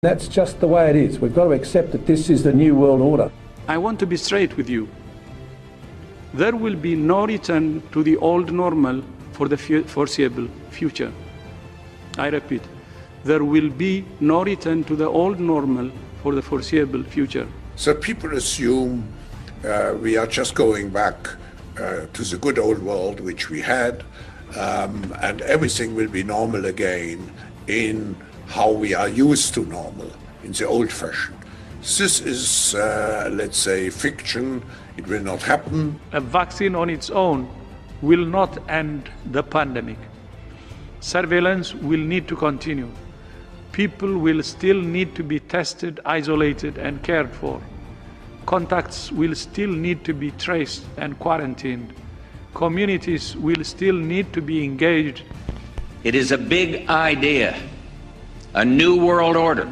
That's just the way it is. We've got to accept that this is the new world order. I want to be straight with you. There will be no return to the old normal for the foreseeable future. I repeat, there will be no return to the old normal for the foreseeable future. So people assume we are just going back to the good old world which we had, and everything will be normal again in how we are used to normal, in the old fashion. This is, let's say, fiction. It will not happen. A vaccine on its own will not end the pandemic. Surveillance will need to continue. People will still need to be tested, isolated, and cared for. Contacts will still need to be traced and quarantined. Communities will still need to be engaged. It is a big idea, a new world order.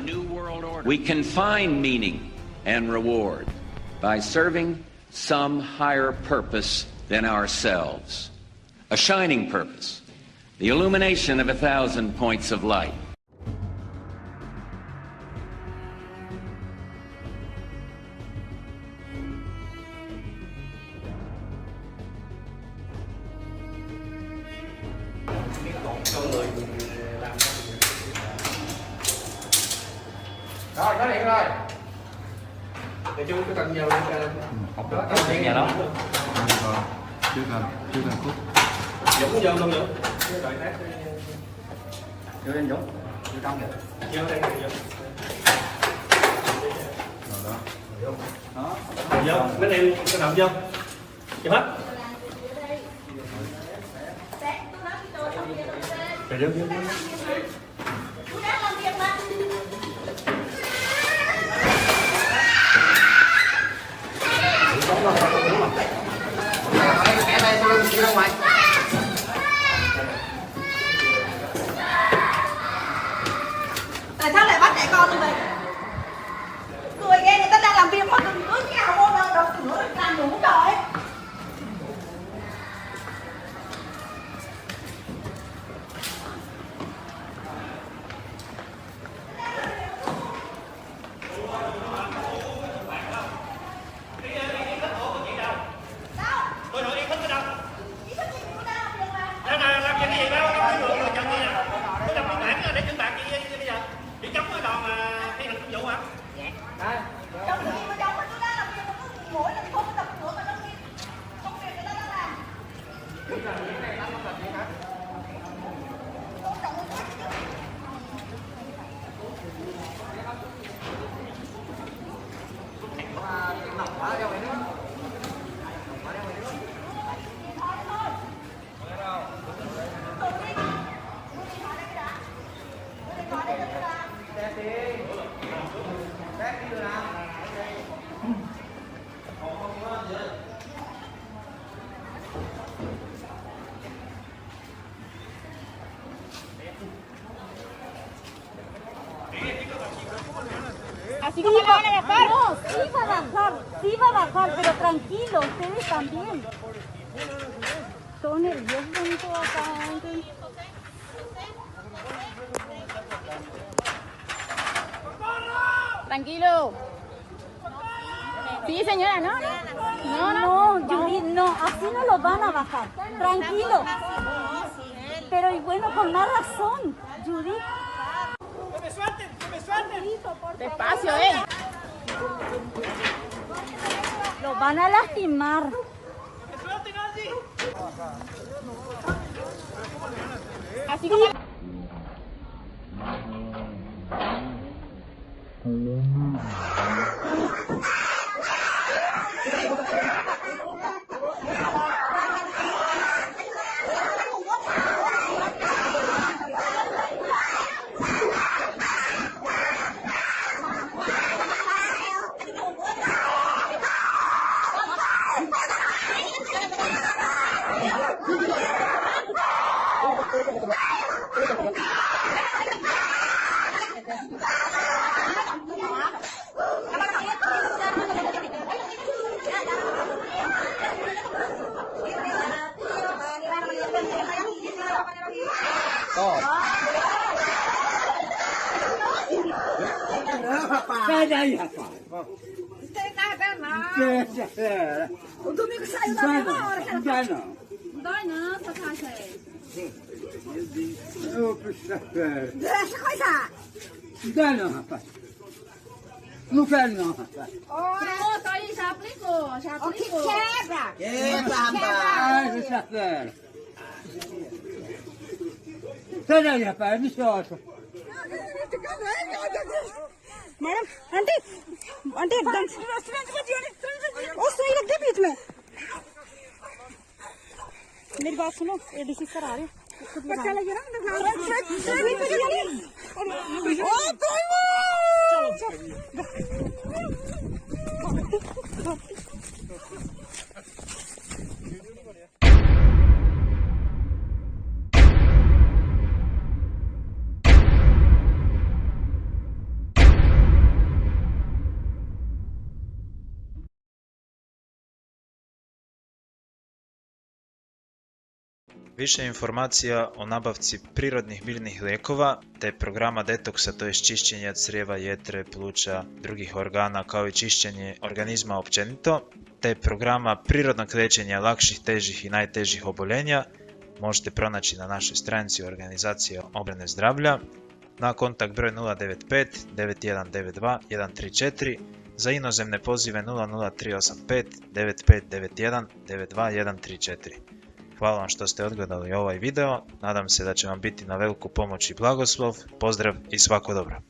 We can find meaning and reward by serving some higher purpose than ourselves. A shining purpose, the illumination of 1,000 points of light. Rồi, có điện rồi. Để chú cái cần nhiều lên đó cần nhà đó. Chưa cần cút. Dũng vô không Dũng? Đợi test. Vô lên Dũng. Vô trong kìa. Vô đây kìa Dũng. Rồi đó. Đó. Vô, mấy em cái động vô. Vô hết. Rồi vô. Mẹ đây tôi đi ra ngoài. Tại sao lại bắt trẻ con như vậy? Cười ghê, người ta đang làm việc mà cứ nhào vô đầu cửa làm đủ trời. Así como le van a bajar. No, sí va a bajar, pero tranquilo, ustedes también. Todo nervioso acá. Tranquilo. Sí, señora, ¿no? No, Judith, no, así no lo van a bajar. Tranquilo. Pero y bueno, con más razón, Judith. ¡Que me suelten! Despacio, Lo van a lastimar. ¡Que suelten así! Así como... Dai, rapaz. Tem nada não. Terça-feira. O domingo saiu da mesma hora que ela Dai não. Dói não, essa caixa aí. Ô, terça-feira. Deixa coisar. Dai não, rapaz. Não quero não, rapaz. Pronto, aí já aplicou, já aplicou. O que quebra? Quebra, rapaz. Terça-feira. Sai daí, rapaz, me solta. Madam aunty aunty एकदम ओ सुई लग गई बीच में मेरी बात सुनो ADC sir आ रहे हैं क्या लगे ना ओ कोई Više informacija o nabavci prirodnih biljnih lijekova te programa detoksa, to je čišćenje crijeva, jetre, pluća, drugih organa kao i čišćenje organizma općenito, te programa prirodnog liječenja lakših, težih i najtežih oboljenja možete pronaći na našoj stranici Organizacije obrane zdravlja na kontakt broj 095 9192 134, za inozemne pozive 00385 9591 92134. Hvala vam što ste odgledali ovaj video, nadam se da će vam biti na veliku pomoć i blagoslov, pozdrav i svako dobro.